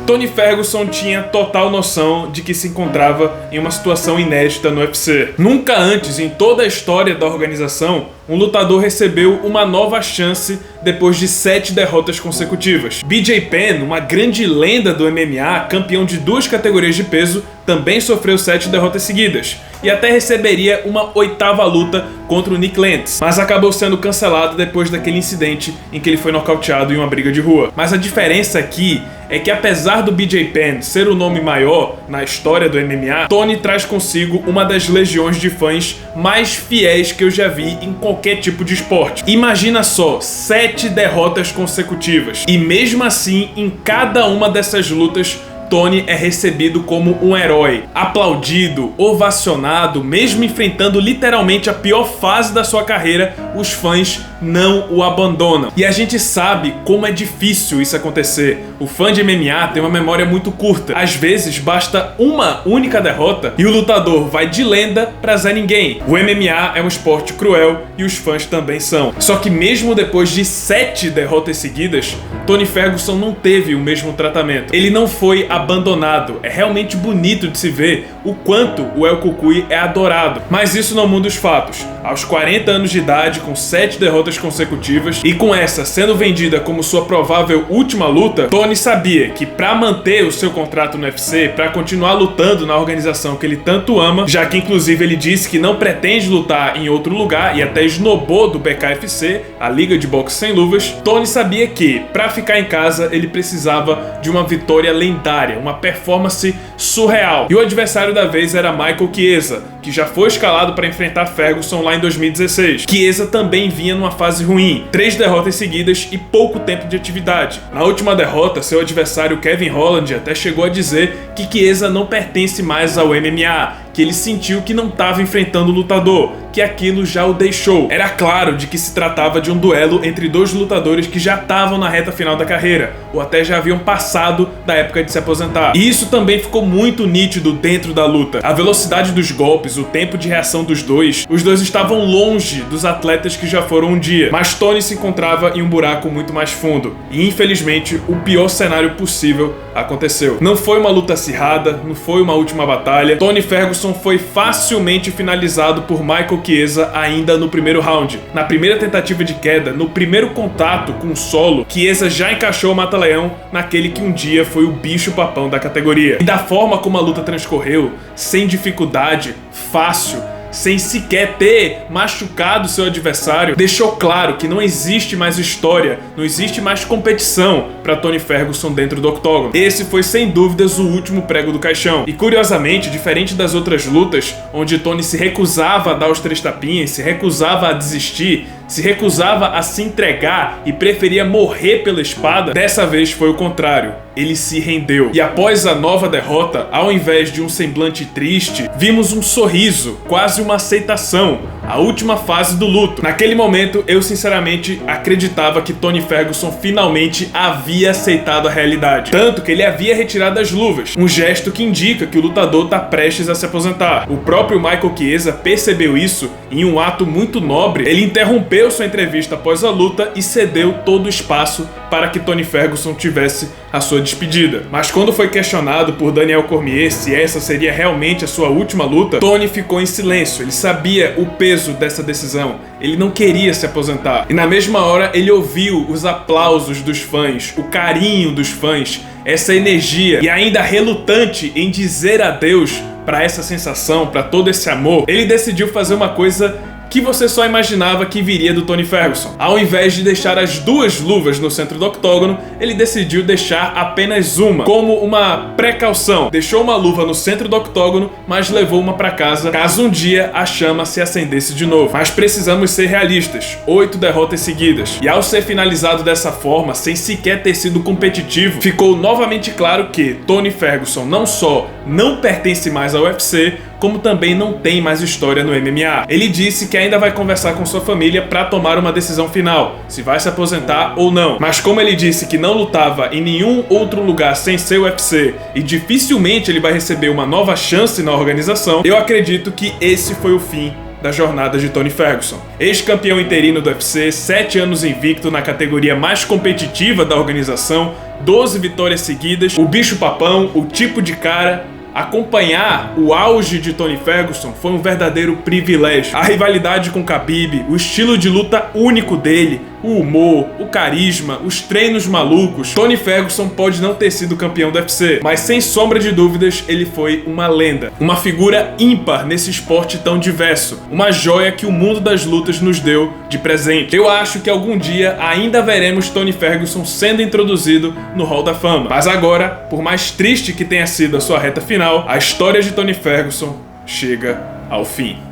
Tony Ferguson tinha total noção de que se encontrava em uma situação inédita no UFC. Nunca antes, em toda a história da organização, um lutador recebeu uma nova chance depois de 7 derrotas consecutivas. BJ Penn, uma grande lenda do MMA, campeão de 2 categorias de peso, também sofreu 7 derrotas seguidas e até receberia uma 8ª luta contra o Nick Lentz, mas acabou sendo cancelado depois daquele incidente em que ele foi nocauteado em uma briga de rua. Mas a diferença aqui é que, apesar do BJ Penn ser o nome maior na história do MMA, Tony traz consigo uma das legiões de fãs mais fiéis que eu já vi em qualquer tipo de esporte. Imagina só, 7 derrotas consecutivas. E mesmo assim, em cada uma dessas lutas, Tony é recebido como um herói, aplaudido, ovacionado, mesmo enfrentando literalmente a pior fase da sua carreira, os fãs não o abandonam. E a gente sabe como é difícil isso acontecer. O fã de MMA tem uma memória muito curta. Às vezes basta uma única derrota e o lutador vai de lenda pra Zé Ninguém. O MMA é um esporte cruel e os fãs também são. Só que mesmo depois de 7 derrotas seguidas, Tony Ferguson não teve o mesmo tratamento. Ele não foi abandonado. É realmente bonito de se ver o quanto o El Cucuy é adorado. Mas isso não muda os fatos. Aos 40 anos de idade, com 7 derrotas consecutivas e com essa sendo vendida como sua provável última luta, Tony sabia que para manter o seu contrato no UFC, para continuar lutando na organização que ele tanto ama, já que inclusive ele disse que não pretende lutar em outro lugar e até esnobou do BKFC, a Liga de Boxe Sem Luvas, Tony sabia que para ficar em casa ele precisava de uma vitória lendária, uma performance surreal. E o adversário da vez era Michael Chiesa, que já foi escalado para enfrentar Ferguson lá em 2016. Chiesa também vinha numa fase ruim, 3 derrotas seguidas e pouco tempo de atividade. Na última derrota, seu adversário Kevin Holland até chegou a dizer que Chiesa não pertence mais ao MMA, que ele sentiu que não estava enfrentando o lutador, que aquilo já o deixou. Era claro de que se tratava de um duelo entre 2 lutadores que já estavam na reta final da carreira, ou até já haviam passado da época de se aposentar. E isso também ficou muito nítido dentro da luta. A velocidade dos golpes, o tempo de reação dos dois, os dois estavam longe dos atletas que já foram um dia, mas Tony se encontrava em um buraco muito mais fundo. E infelizmente, o pior cenário possível aconteceu. Não foi uma luta acirrada, não foi uma última batalha. Tony Ferguson foi facilmente finalizado por Michael Chiesa ainda no primeiro round. Na primeira tentativa de queda, no primeiro contato com o solo, Chiesa já encaixou o mata-leão naquele que um dia foi o bicho-papão da categoria. E da forma como a luta transcorreu, sem dificuldade, fácil, sem sequer ter machucado seu adversário, deixou claro que não existe mais história, não existe mais competição para Tony Ferguson dentro do octógono. Esse foi sem dúvidas o último prego do caixão. E curiosamente, diferente das outras lutas, onde Tony se recusava a dar os 3 tapinhas, se recusava a desistir, se recusava a se entregar e preferia morrer pela espada, dessa vez foi o contrário. Ele se rendeu. E após a nova derrota, ao invés de um semblante triste, vimos um sorriso, quase uma aceitação, a última fase do luto. Naquele momento, eu sinceramente acreditava que Tony Ferguson finalmente havia aceitado a realidade. Tanto que ele havia retirado as luvas, um gesto que indica que o lutador está prestes a se aposentar. O próprio Michael Chiesa percebeu isso em um ato muito nobre. Ele interrompeu sua entrevista após a luta e cedeu todo o espaço para que Tony Ferguson tivesse a sua despedida. Mas quando foi questionado por Daniel Cormier se essa seria realmente a sua última luta, Tony ficou em silêncio. Ele sabia o peso dessa decisão. Ele não queria se aposentar. E na mesma hora ele ouviu os aplausos dos fãs, o carinho dos fãs, essa energia, e ainda relutante em dizer adeus para essa sensação, para todo esse amor, ele decidiu fazer uma coisa que você só imaginava que viria do Tony Ferguson. Ao invés de deixar as 2 luvas no centro do octógono, ele decidiu deixar apenas uma, como uma precaução. Deixou uma luva no centro do octógono, mas levou uma para casa, caso um dia a chama se acendesse de novo. Mas precisamos ser realistas, 8 derrotas seguidas. E ao ser finalizado dessa forma, sem sequer ter sido competitivo, ficou novamente claro que Tony Ferguson não só não pertence mais ao UFC, como também não tem mais história no MMA. Ele disse que ainda vai conversar com sua família para tomar uma decisão final, se vai se aposentar ou não. Mas como ele disse que não lutava em nenhum outro lugar sem ser o UFC e dificilmente ele vai receber uma nova chance na organização, eu acredito que esse foi o fim da jornada de Tony Ferguson. Ex-campeão interino do UFC, 7 anos invicto na categoria mais competitiva da organização, 12 vitórias seguidas, o bicho-papão, o tipo de cara. Acompanhar o auge de Tony Ferguson foi um verdadeiro privilégio. A rivalidade com Khabib, o estilo de luta único dele, o humor, o carisma, os treinos malucos. Tony Ferguson pode não ter sido campeão do UFC, mas sem sombra de dúvidas ele foi uma lenda. Uma figura ímpar nesse esporte tão diverso. Uma joia que o mundo das lutas nos deu de presente. Eu acho que algum dia ainda veremos Tony Ferguson sendo introduzido no Hall da Fama. Mas agora, por mais triste que tenha sido a sua reta final, a história de Tony Ferguson chega ao fim.